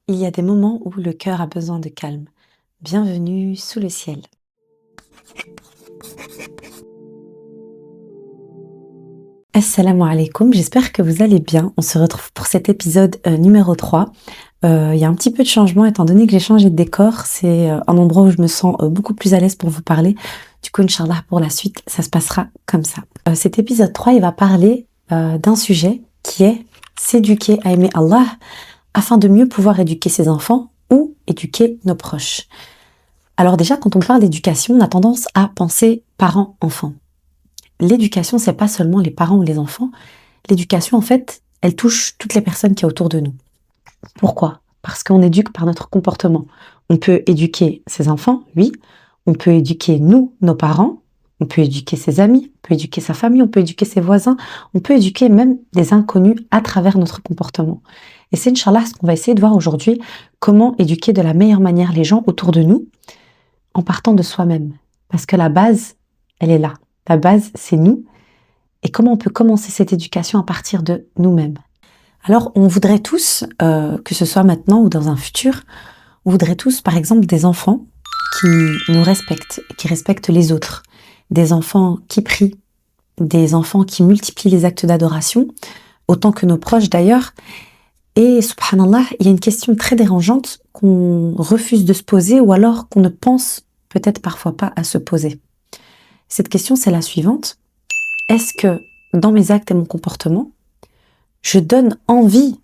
Il y a des moments où le cœur a besoin de calme. Bienvenue sous le ciel. Assalamu alaikum, j'espère que vous allez bien. On se retrouve pour cet épisode numéro 3. Il y a un petit peu de changement étant donné que j'ai changé de décor. C'est un endroit où je me sens beaucoup plus à l'aise pour vous parler. Du coup, Inch'Allah, pour la suite, ça se passera comme ça. Cet épisode 3, il va parler d'un sujet qui est s'éduquer à aimer Allah afin de mieux pouvoir éduquer ses enfants ou éduquer nos proches. Alors déjà, quand on parle d'éducation, on a tendance à penser parents-enfants. L'éducation, c'est pas seulement les parents ou les enfants. L'éducation, en fait, elle touche toutes les personnes qui sont autour de nous. Pourquoi ? Parce qu'on éduque par notre comportement. On peut éduquer ses enfants, oui. On peut éduquer nous, nos parents. On peut éduquer ses amis. On peut éduquer sa famille. On peut éduquer ses voisins. On peut éduquer même des inconnus à travers notre comportement. Et c'est Inch'Allah ce qu'on va essayer de voir aujourd'hui, comment éduquer de la meilleure manière les gens autour de nous, en partant de soi-même. Parce que la base, elle est là. La base, c'est nous. Et comment on peut commencer cette éducation à partir de nous-mêmes. Alors, on voudrait tous, que ce soit maintenant ou dans un futur, on voudrait tous, par exemple, des enfants qui nous respectent, qui respectent les autres. Des enfants qui prient, des enfants qui multiplient les actes d'adoration, autant que nos proches d'ailleurs. Et subhanallah, il y a une question très dérangeante qu'on refuse de se poser ou alors qu'on ne pense peut-être parfois pas à se poser. Cette question, c'est la suivante. Est-ce que dans mes actes et mon comportement, je donne envie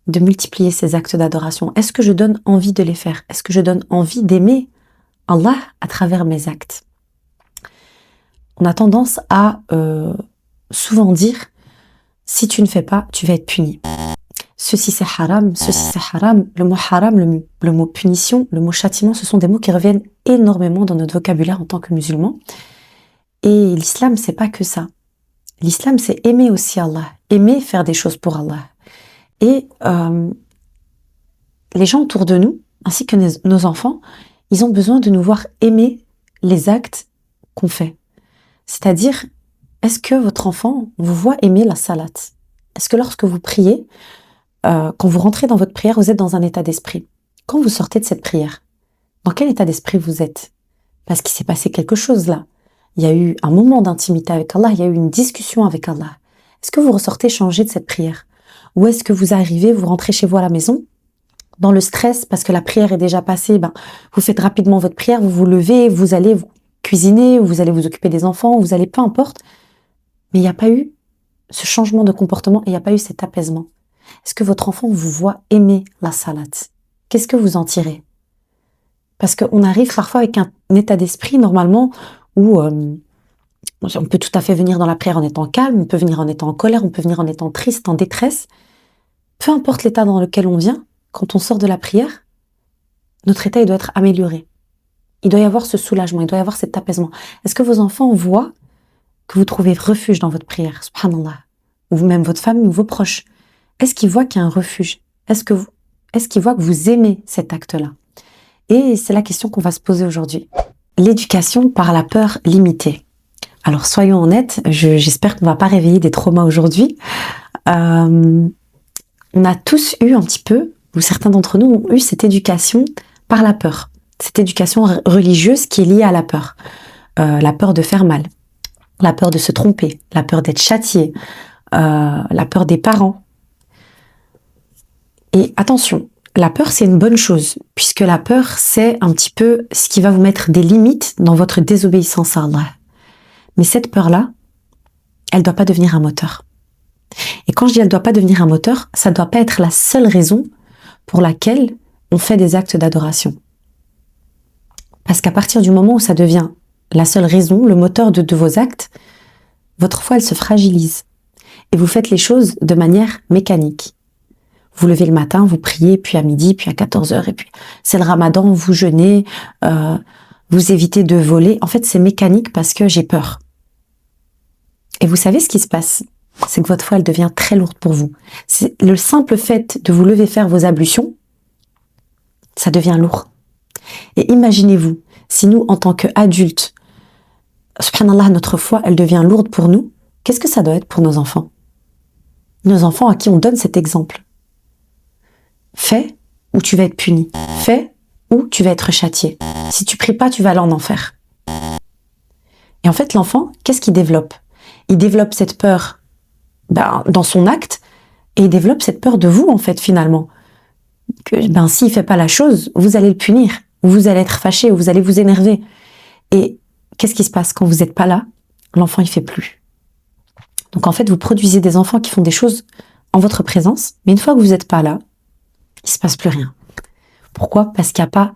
de multiplier ces actes d'adoration? Est-ce que je donne envie de les faire? Est-ce que je donne envie d'aimer Allah à travers mes actes? On a tendance à souvent dire, si tu ne fais pas, tu vas être puni. Ceci c'est haram, ceci c'est haram. Le mot haram, le mot punition, le mot châtiment, ce sont des mots qui reviennent énormément dans notre vocabulaire en tant que musulmans. Et l'islam, c'est pas que ça. L'islam, c'est aimer aussi Allah, aimer faire des choses pour Allah. Et les gens autour de nous, ainsi que nos enfants, ils ont besoin de nous voir aimer les actes qu'on fait. C'est-à-dire, est-ce que votre enfant vous voit aimer la salat? Est-ce que lorsque vous priez, quand vous rentrez dans votre prière, vous êtes dans un état d'esprit? Quand vous sortez de cette prière, dans quel état d'esprit vous êtes? Parce qu'il s'est passé quelque chose là. Il y a eu un moment d'intimité avec Allah, il y a eu une discussion avec Allah. Est-ce que vous ressortez changé de cette prière? Ou est-ce que vous arrivez, vous rentrez chez vous à la maison, dans le stress, parce que la prière est déjà passée, vous faites rapidement votre prière, vous vous levez, vous allez vous cuisiner, vous allez vous occuper des enfants, vous allez peu importe. Mais il n'y a pas eu ce changement de comportement et il n'y a pas eu cet apaisement. Est-ce que votre enfant vous voit aimer la salat? Qu'est-ce que vous en tirez? Parce qu'on arrive parfois avec un état d'esprit, normalement, où on peut tout à fait venir dans la prière en étant calme, on peut venir en étant en colère, on peut venir en étant triste, en détresse. Peu importe l'état dans lequel on vient, quand on sort de la prière, notre état il doit être amélioré. Il doit y avoir ce soulagement, il doit y avoir cet apaisement. Est-ce que vos enfants voient que vous trouvez refuge dans votre prière, subhanallah, ou vous-même votre famille ou vos proches? Est-ce qu'ils voient qu'il y a un refuge? Est-ce qu'ils voient que vous aimez cet acte-là? Et c'est la question qu'on va se poser aujourd'hui. L'éducation par la peur limitée. Alors soyons honnêtes, j'espère qu'on va pas réveiller des traumas aujourd'hui. On a tous eu un petit peu, ou certains d'entre nous ont eu cette éducation par la peur. Cette éducation religieuse qui est liée à la peur. La peur de faire mal, la peur de se tromper, la peur d'être châtié, la peur des parents. Et attention, la peur, c'est une bonne chose, puisque la peur, c'est un petit peu ce qui va vous mettre des limites dans votre désobéissance à Allah. Mais cette peur-là, elle ne doit pas devenir un moteur. Et quand je dis elle ne doit pas devenir un moteur, ça ne doit pas être la seule raison pour laquelle on fait des actes d'adoration. Parce qu'à partir du moment où ça devient la seule raison, le moteur de vos actes, votre foi, elle se fragilise. Et vous faites les choses de manière mécanique. Vous levez le matin, vous priez, puis à midi, puis à 14h, et puis c'est le ramadan, vous jeûnez, vous évitez de voler. En fait, c'est mécanique parce que j'ai peur. Et vous savez ce qui se passe? C'est que votre foi, elle devient très lourde pour vous. C'est le simple fait de vous lever faire vos ablutions, ça devient lourd. Et imaginez-vous, si nous, en tant qu'adultes, subhanallah, notre foi, elle devient lourde pour nous, qu'est-ce que ça doit être pour nos enfants? Nos enfants à qui on donne cet exemple. Fais ou tu vas être puni. Fais ou tu vas être châtié. Si tu pries pas, tu vas aller en enfer. Et en fait, l'enfant, qu'est-ce qu'il développe? Il développe cette peur dans son acte et il développe cette peur de vous, en fait, finalement. Que s'il fait pas la chose, vous allez le punir, ou vous allez être fâché, ou vous allez vous énerver. Et qu'est-ce qui se passe quand vous n'êtes pas là? L'enfant, il fait plus. Donc en fait, vous produisez des enfants qui font des choses en votre présence, mais une fois que vous n'êtes pas là, il se passe plus rien. Pourquoi? Parce qu'il n'y a pas...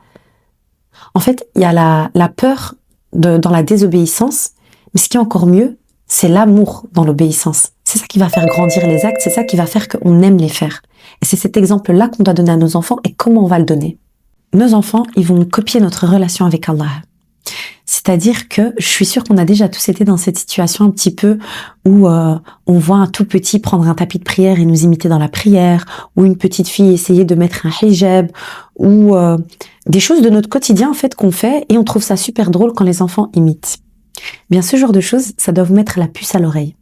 En fait, il y a la peur dans la désobéissance, mais ce qui est encore mieux, c'est l'amour dans l'obéissance. C'est ça qui va faire grandir les actes, c'est ça qui va faire qu'on aime les faire. Et c'est cet exemple-là qu'on doit donner à nos enfants. Et comment on va le donner? Nos enfants, ils vont copier notre relation avec Allah. C'est-à-dire que je suis sûre qu'on a déjà tous été dans cette situation un petit peu où on voit un tout petit prendre un tapis de prière et nous imiter dans la prière, ou une petite fille essayer de mettre un hijab, ou des choses de notre quotidien en fait qu'on fait et on trouve ça super drôle quand les enfants imitent. Bien, ce genre de choses, ça doit vous mettre la puce à l'oreille.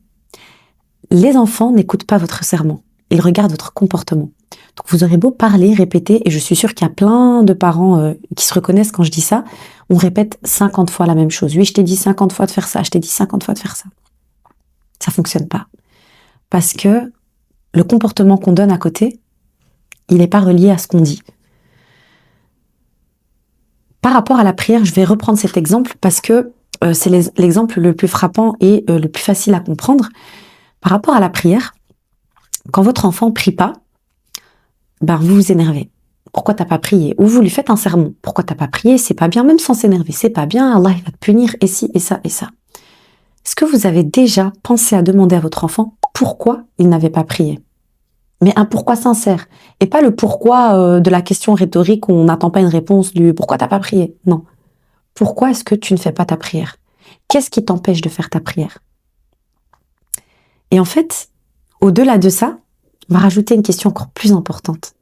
Les enfants n'écoutent pas votre sermon, ils regardent votre comportement. Donc vous aurez beau parler, répéter, et je suis sûre qu'il y a plein de parents qui se reconnaissent quand je dis ça, on répète 50 fois la même chose. Oui, je t'ai dit 50 fois de faire ça, je t'ai dit 50 fois de faire ça. Ça fonctionne pas. Parce que le comportement qu'on donne à côté, il n'est pas relié à ce qu'on dit. Par rapport à la prière, je vais reprendre cet exemple parce que c'est l'exemple le plus frappant et le plus facile à comprendre. Par rapport à la prière, quand votre enfant prie pas, vous vous énervez. Pourquoi t'as pas prié? Ou vous lui faites un sermon. Pourquoi t'as pas prié? C'est pas bien, même sans s'énerver. C'est pas bien, Allah il va te punir, et ci, et ça, et ça. Est-ce que vous avez déjà pensé à demander à votre enfant pourquoi il n'avait pas prié? Mais un pourquoi sincère. Et pas le pourquoi de la question rhétorique où on n'attend pas une réponse du pourquoi t'as pas prié. Non. Pourquoi est-ce que tu ne fais pas ta prière? Qu'est-ce qui t'empêche de faire ta prière? Et en fait, au-delà de ça, on va rajouter une question encore plus importante.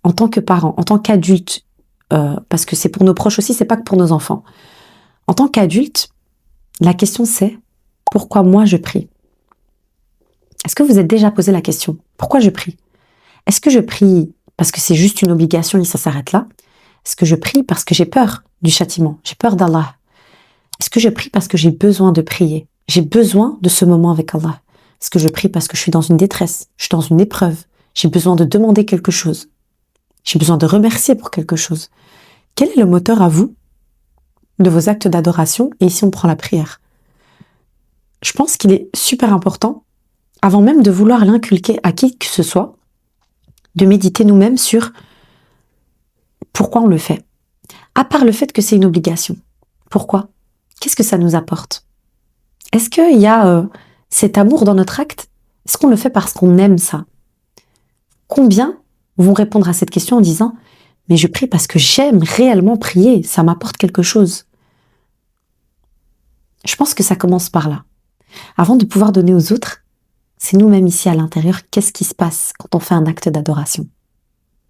En tant que parent, en tant qu'adulte, parce que c'est pour nos proches aussi, c'est pas que pour nos enfants. En tant qu'adulte, la question c'est pourquoi moi je prie? Est-ce que vous êtes déjà posé la question? Pourquoi je prie? Est-ce que je prie parce que c'est juste une obligation et ça s'arrête là? Est-ce que je prie parce que j'ai peur du châtiment? J'ai peur d'Allah? Est-ce que je prie parce que j'ai besoin de prier? J'ai besoin de ce moment avec Allah? Est-ce que je prie parce que je suis dans une détresse? Je suis dans une épreuve? J'ai besoin de demander quelque chose? J'ai besoin de remercier pour quelque chose? Quel est le moteur à vous de vos actes d'adoration? Et ici, on prend la prière. Je pense qu'il est super important, avant même de vouloir l'inculquer à qui que ce soit, de méditer nous-mêmes sur pourquoi on le fait. À part le fait que c'est une obligation. Pourquoi? Qu'est-ce que ça nous apporte? Est-ce qu'il y a cet amour dans notre acte? Est-ce qu'on le fait parce qu'on aime ça? Combien vont répondre à cette question en disant « Mais je prie parce que j'aime réellement prier, ça m'apporte quelque chose. » Je pense que ça commence par là. Avant de pouvoir donner aux autres, c'est nous-mêmes ici à l'intérieur, qu'est-ce qui se passe quand on fait un acte d'adoration?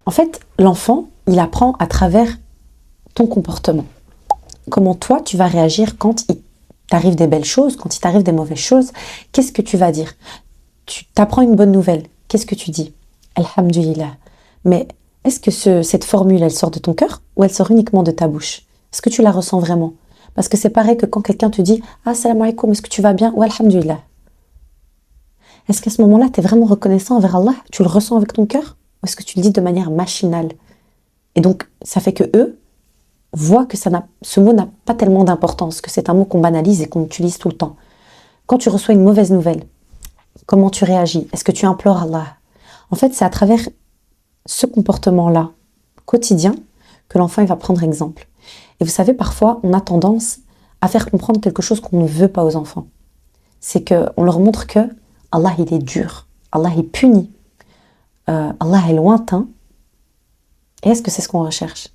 En fait, l'enfant, il apprend à travers ton comportement. Comment toi, tu vas réagir quand il t'arrive des belles choses, quand il t'arrive des mauvaises choses. Qu'est-ce que tu vas dire? Tu t'apprends une bonne nouvelle. Qu'est-ce que tu dis? Alhamdulillah. Mais est-ce que cette formule, elle sort de ton cœur ou elle sort uniquement de ta bouche? Est-ce que tu la ressens vraiment? Parce que c'est pareil que quand quelqu'un te dit « Ah, salam alaikum, est-ce que tu vas bien ?» ou « Alhamdulillah ». Est-ce qu'à ce moment-là, tu es vraiment reconnaissant envers Allah? Tu le ressens avec ton cœur? Ou est-ce que tu le dis de manière machinale? Et donc, ça fait que eux voient que ce mot n'a pas tellement d'importance, que c'est un mot qu'on banalise et qu'on utilise tout le temps. Quand tu reçois une mauvaise nouvelle, comment tu réagis? Est-ce que tu implores Allah? En fait, c'est à travers ce comportement-là, quotidien, que l'enfant il va prendre exemple. Et vous savez, parfois, on a tendance à faire comprendre quelque chose qu'on ne veut pas aux enfants. C'est qu'on leur montre que Allah, il est dur, Allah, il punit, Allah est lointain. Et est-ce que c'est ce qu'on recherche?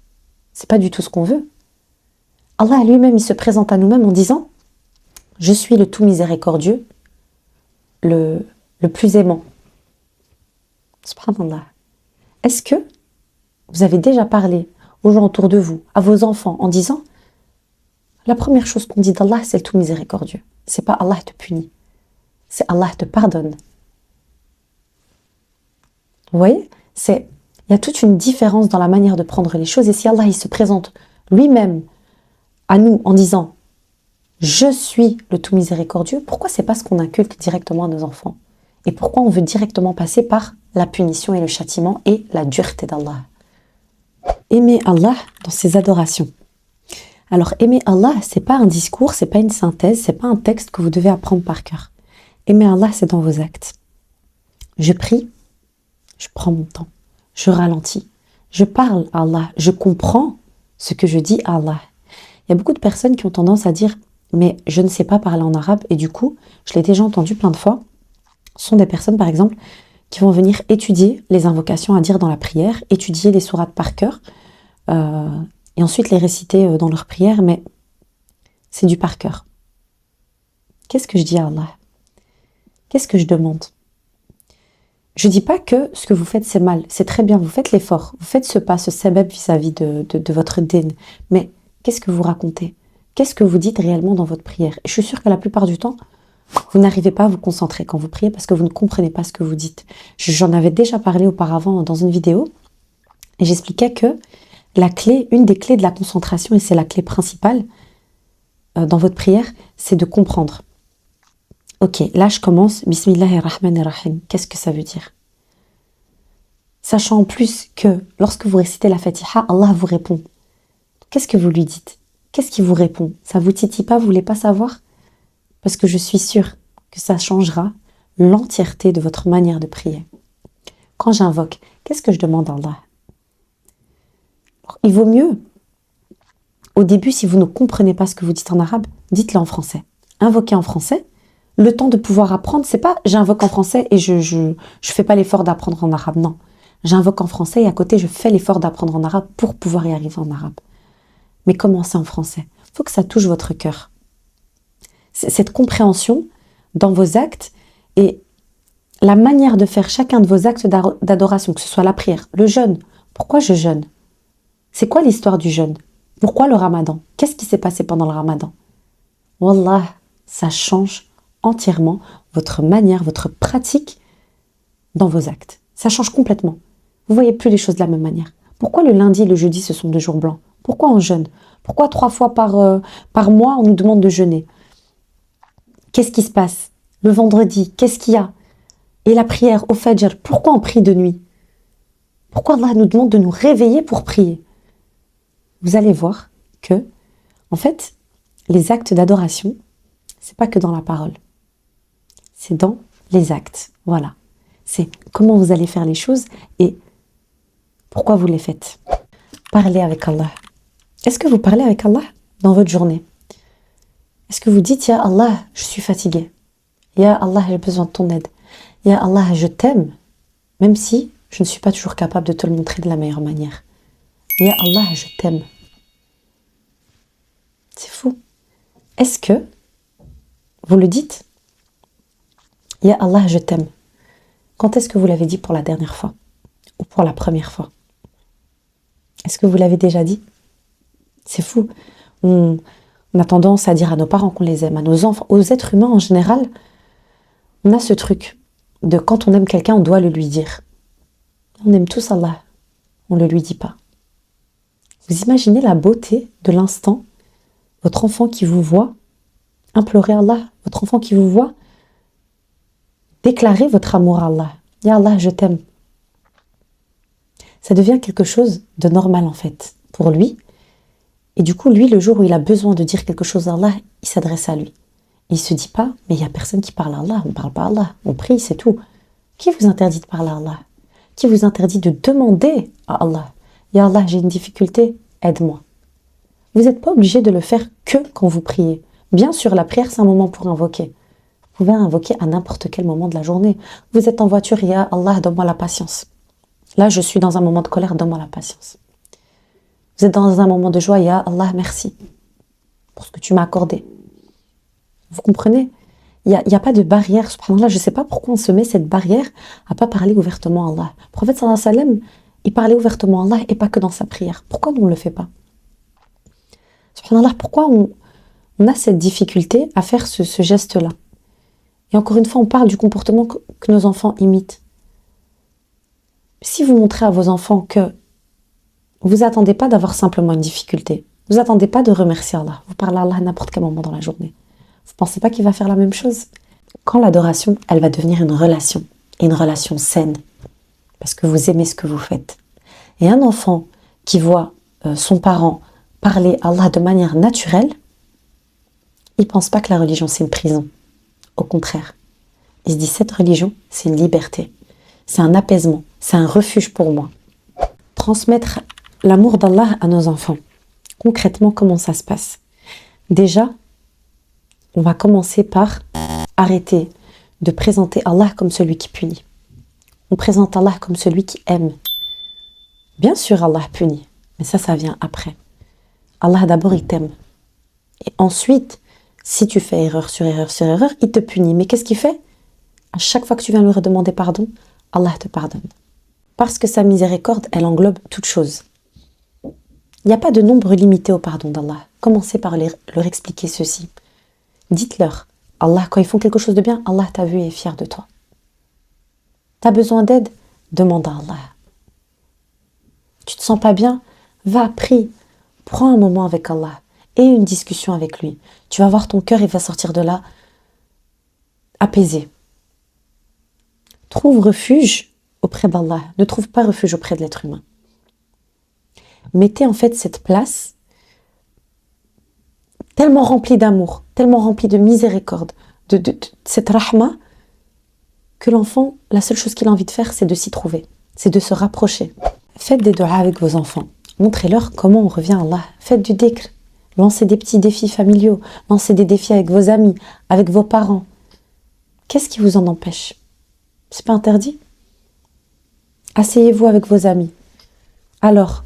C'est pas du tout ce qu'on veut. Allah lui-même, il se présente à nous-mêmes en disant « Je suis le tout miséricordieux, le plus aimant. » Subhanallah. Est-ce que vous avez déjà parlé aux gens autour de vous, à vos enfants, en disant la première chose qu'on dit d'Allah, c'est le tout miséricordieux. C'est pas Allah te punit, c'est Allah te pardonne. Vous voyez, il Il y a toute une différence dans la manière de prendre les choses. Et si Allah il se présente lui-même à nous en disant « Je suis le tout miséricordieux », pourquoi c'est pas ce qu'on inculque directement à nos enfants? Et pourquoi on veut directement passer par la punition et le châtiment et la dureté d'Allah? Aimer Allah dans ses adorations. Alors aimer Allah, c'est pas un discours, c'est pas une synthèse, c'est pas un texte que vous devez apprendre par cœur. Aimer Allah, c'est dans vos actes. Je prie, je prends mon temps, je ralentis, je parle à Allah, je comprends ce que je dis à Allah. Il y a beaucoup de personnes qui ont tendance à dire « mais je ne sais pas parler en arabe » et du coup, je l'ai déjà entendu plein de fois, ce sont des personnes par exemple qui vont venir étudier les invocations à dire dans la prière, étudier les sourates par cœur et ensuite les réciter dans leur prière, mais c'est du par cœur. Qu'est-ce que je dis à Allah? Qu'est-ce que je demande? Je ne dis pas que ce que vous faites c'est mal, c'est très bien, vous faites l'effort, vous faites ce pas, ce sabab vis-à-vis de votre din, mais qu'est-ce que vous racontez? Qu'est-ce que vous dites réellement dans votre prière? Et je suis sûre que la plupart du temps, vous n'arrivez pas à vous concentrer quand vous priez parce que vous ne comprenez pas ce que vous dites. J'en avais déjà parlé auparavant dans une vidéo et j'expliquais que une des clés de la concentration, et c'est la clé principale dans votre prière, c'est de comprendre. Ok, là je commence, Bismillahirrahmanirrahim. Qu'est-ce que ça veut dire? Sachant en plus que lorsque vous récitez la Fatiha, Allah vous répond. Qu'est-ce que vous lui dites? Qu'est-ce qu'il vous répond? Ça vous titille pas, vous voulez pas savoir? Parce que je suis sûre que ça changera l'entièreté de votre manière de prier. Quand j'invoque, qu'est-ce que je demande à Allah? Il vaut mieux, au début, si vous ne comprenez pas ce que vous dites en arabe, dites-le en français. Invoquez en français. Le temps de pouvoir apprendre, c'est pas j'invoque en français et je fais pas l'effort d'apprendre en arabe. Non, j'invoque en français et à côté, je fais l'effort d'apprendre en arabe pour pouvoir y arriver en arabe. Mais commencez en français. Il faut que ça touche votre cœur. Cette compréhension dans vos actes et la manière de faire chacun de vos actes d'adoration, que ce soit la prière, le jeûne. Pourquoi je jeûne? C'est quoi l'histoire du jeûne? Pourquoi le ramadan? Qu'est-ce qui s'est passé pendant le ramadan? Wallah, ça change entièrement votre manière, votre pratique dans vos actes. Ça change complètement. Vous voyez plus les choses de la même manière. Pourquoi le lundi et le jeudi, ce sont 2 jours blancs? Pourquoi on jeûne? Pourquoi 3 fois par mois, on nous demande de jeûner? Qu'est-ce qui se passe? Le vendredi, qu'est-ce qu'il y a? Et la prière au Fajr, pourquoi on prie de nuit? Pourquoi Allah nous demande de nous réveiller pour prier? Vous allez voir que, en fait, les actes d'adoration, c'est pas que dans la parole. C'est dans les actes. Voilà. C'est comment vous allez faire les choses et pourquoi vous les faites. Parlez avec Allah. Est-ce que vous parlez avec Allah dans votre journée? Est-ce que vous dites, Ya Allah, je suis fatigué. Ya Allah, j'ai besoin de ton aide. Ya Allah, je t'aime, même si je ne suis pas toujours capable de te le montrer de la meilleure manière. Ya Allah, je t'aime. C'est fou. Est-ce que vous le dites? Ya Allah, je t'aime. Quand est-ce que vous l'avez dit pour la dernière fois? Ou pour la première fois? Est-ce que vous l'avez déjà dit? C'est fou. On a tendance à dire à nos parents qu'on les aime, à nos enfants, aux êtres humains en général. On a ce truc de quand on aime quelqu'un, on doit le lui dire. On aime tous Allah. On ne le lui dit pas. Vous imaginez la beauté de l'instant, votre enfant qui vous voit implorer Allah, votre enfant qui vous voit déclarer votre amour à Allah. Ya Allah, je t'aime. Ça devient quelque chose de normal en fait pour lui. Et du coup, lui, le jour où il a besoin de dire quelque chose à Allah, il s'adresse à lui. Il ne se dit pas, mais il n'y a personne qui parle à Allah, on ne parle pas à Allah, on prie, c'est tout. Qui vous interdit de parler à Allah? Qui vous interdit de demander à Allah? Ya Allah, j'ai une difficulté, aide-moi. Vous n'êtes pas obligé de le faire que quand vous priez. Bien sûr, la prière, c'est un moment pour invoquer. Vous pouvez invoquer à n'importe quel moment de la journée. Vous êtes en voiture, Ya Allah, donne-moi la patience. Là, je suis dans un moment de colère, donne-moi la patience. Vous êtes dans un moment de joie, Ya Allah, merci pour ce que tu m'as accordé. Vous comprenez? Il n'y a pas de barrière, subhanallah. Je ne sais pas pourquoi on se met cette barrière à ne pas parler ouvertement à Allah. Le prophète sallallahu alayhi wa sallam, il parlait ouvertement à Allah et pas que dans sa prière. Pourquoi nous ne le fait pas? Subhanallah, pourquoi on a cette difficulté à faire ce geste-là? Et encore une fois, on parle du comportement que nos enfants imitent. Si vous montrez à vos enfants que vous attendez pas d'avoir simplement une difficulté, vous attendez pas de remercier Allah, vous parlez à Allah à n'importe quel moment dans la journée, vous pensez pas qu'il va faire la même chose? Quand l'adoration, elle va devenir une relation, et une relation saine, parce que vous aimez ce que vous faites. Et un enfant qui voit son parent parler à Allah de manière naturelle, il pense pas que la religion c'est une prison. Au contraire, il se dit cette religion c'est une liberté, c'est un apaisement, c'est un refuge pour moi. Transmettre l'amour d'Allah à nos enfants. Concrètement, comment ça se passe? Déjà, on va commencer par arrêter de présenter Allah comme celui qui punit. On présente Allah comme celui qui aime. Bien sûr, Allah punit, mais ça vient après. Allah d'abord, il t'aime. Et ensuite, si tu fais erreur sur erreur sur erreur, il te punit. Mais qu'est-ce qu'il fait? À chaque fois que tu viens lui redemander pardon, Allah te pardonne. Parce que sa miséricorde, elle englobe toute chose. Il n'y a pas de nombre limité au pardon d'Allah. Commencez par leur expliquer ceci. Dites-leur, Allah, quand ils font quelque chose de bien, Allah t'a vu et est fier de toi. T'as besoin d'aide? Demande à Allah. Tu te sens pas bien? Va, prie. Prends un moment avec Allah et une discussion avec lui. Tu vas voir ton cœur, il va sortir de là apaisé. Trouve refuge auprès d'Allah. Ne trouve pas refuge auprès de l'être humain. Mettez en fait cette place tellement remplie d'amour, tellement remplie de miséricorde, de cette rahma, que l'enfant, la seule chose qu'il a envie de faire, c'est de s'y trouver, c'est de se rapprocher. Faites des duas avec vos enfants. Montrez-leur comment on revient à Allah. Faites du dhikr. Lancez des petits défis familiaux. Lancez des défis avec vos amis, avec vos parents. Qu'est-ce qui vous en empêche? C'est pas interdit? Asseyez-vous avec vos amis. Alors,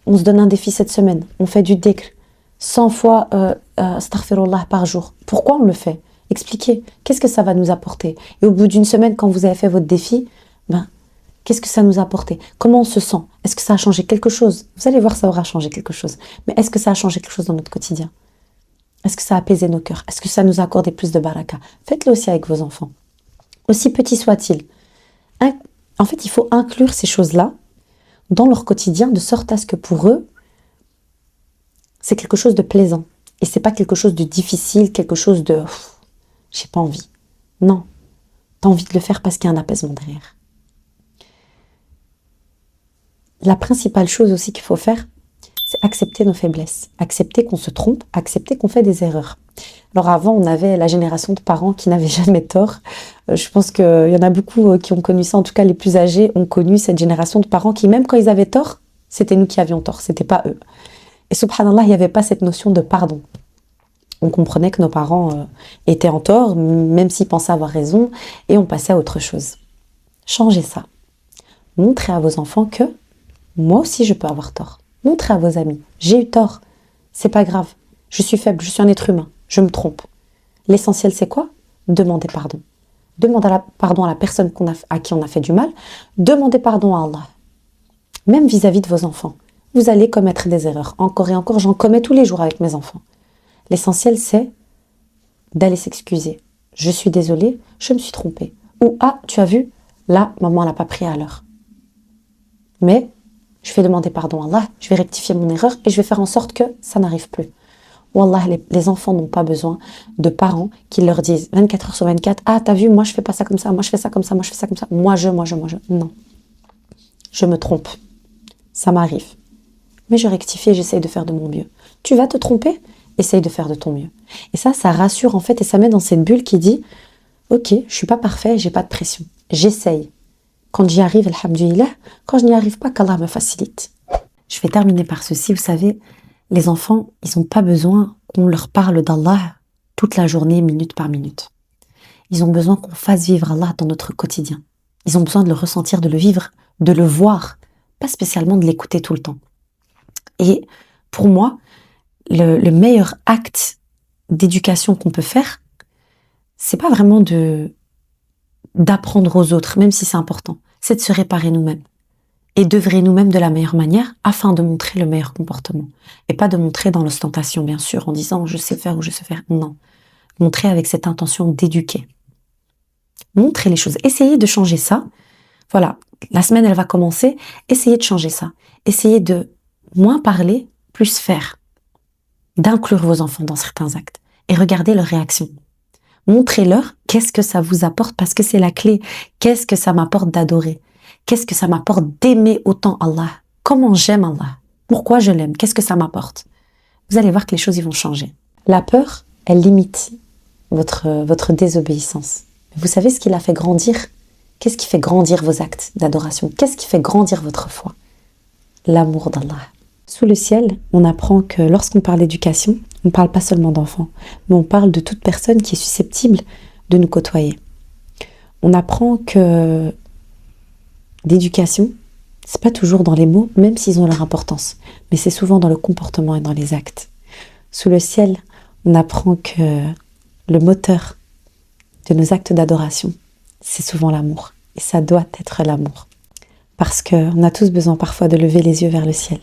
on se donne un défi cette semaine. On fait du dhikr. 100 fois astaghfirullah par jour. Pourquoi on le fait? Expliquez. Qu'est-ce que ça va nous apporter? Et au bout d'une semaine, quand vous avez fait votre défi, qu'est-ce que ça nous a apporté? Comment on se sent? Est-ce que ça a changé quelque chose? Vous allez voir, ça aura changé quelque chose. Mais est-ce que ça a changé quelque chose dans notre quotidien? Est-ce que ça a apaisé nos cœurs? Est-ce que ça nous a accordé plus de baraka? Faites-le aussi avec vos enfants. Aussi petit soit-il. En fait, il faut inclure ces choses-là dans leur quotidien de sorte à ce que pour eux, c'est quelque chose de plaisant. Et c'est pas quelque chose de difficile, quelque chose de... j'ai pas envie. Non. T'as envie de le faire parce qu'il y a un apaisement derrière. La principale chose aussi qu'il faut faire, c'est accepter nos faiblesses. Accepter qu'on se trompe, accepter qu'on fait des erreurs. Alors avant, on avait la génération de parents qui n'avaient jamais tort. Je pense qu'il y en a beaucoup qui ont connu ça, en tout cas les plus âgés ont connu cette génération de parents qui, même quand ils avaient tort, c'était nous qui avions tort, c'était pas eux. Et subhanallah, il n'y avait pas cette notion de pardon. On comprenait que nos parents étaient en tort, même s'ils pensaient avoir raison, et on passait à autre chose. Changez ça. Montrez à vos enfants que moi aussi je peux avoir tort. Montrez à vos amis, j'ai eu tort, c'est pas grave, je suis faible, je suis un être humain, je me trompe. L'essentiel c'est quoi? Demandez pardon. Demandez pardon à la personne à qui on a fait du mal, demandez pardon à Allah. Même vis-à-vis de vos enfants. Vous allez commettre des erreurs. Encore et encore, j'en commets tous les jours avec mes enfants. L'essentiel c'est d'aller s'excuser. Je suis désolée, je me suis trompée. Ou ah, tu as vu, là, maman n'a pas pris à l'heure. Mais je vais demander pardon à Allah, je vais rectifier mon erreur et je vais faire en sorte que ça n'arrive plus. Wallah, les enfants n'ont pas besoin de parents qui leur disent 24 heures sur 24, ah t'as vu, moi je fais pas ça comme ça, moi je fais ça comme ça, moi je fais ça comme ça, moi je. Non, je me trompe, ça m'arrive. Mais je rectifie et j'essaye de faire de mon mieux. Tu vas te tromper, essaye de faire de ton mieux. Et ça rassure en fait et ça met dans cette bulle qui dit, ok, je suis pas parfait, j'ai pas de pression, j'essaye. Quand j'y arrive, alhamdoulilah, quand je n'y arrive pas, qu'Allah me facilite. Je vais terminer par ceci, vous savez, les enfants, ils n'ont pas besoin qu'on leur parle d'Allah toute la journée, minute par minute. Ils ont besoin qu'on fasse vivre Allah dans notre quotidien. Ils ont besoin de le ressentir, de le vivre, de le voir, pas spécialement de l'écouter tout le temps. Et pour moi, le meilleur acte d'éducation qu'on peut faire, c'est pas vraiment d'apprendre aux autres, même si c'est important, c'est de se réparer nous-mêmes et d'œuvrer nous-mêmes de la meilleure manière afin de montrer le meilleur comportement. Et pas de montrer dans l'ostentation, bien sûr, en disant je sais faire ou je sais faire. Non. Montrer avec cette intention d'éduquer. Montrer les choses. Essayez de changer ça. Voilà. la semaine, elle va commencer. Essayez de changer ça. Essayez de moins parler, plus faire. D'inclure vos enfants dans certains actes. Et regardez leur réaction. Montrez-leur qu'est-ce que ça vous apporte, parce que c'est la clé. Qu'est-ce que ça m'apporte d'adorer? Qu'est-ce que ça m'apporte d'aimer autant Allah? Comment j'aime Allah? Pourquoi je l'aime? Qu'est-ce que ça m'apporte? Vous allez voir que les choses vont changer. La peur, elle limite votre désobéissance. Vous savez ce qui la fait grandir? Qu'est-ce qui fait grandir vos actes d'adoration? Qu'est-ce qui fait grandir votre foi? L'amour d'Allah. Sous le ciel, on apprend que lorsqu'on parle d'éducation, on ne parle pas seulement d'enfants, mais on parle de toute personne qui est susceptible de nous côtoyer. On apprend que l'éducation, c'est pas toujours dans les mots, même s'ils ont leur importance, mais c'est souvent dans le comportement et dans les actes. Sous le ciel, on apprend que le moteur de nos actes d'adoration, c'est souvent l'amour. Et ça doit être l'amour. Parce qu'on a tous besoin parfois de lever les yeux vers le ciel.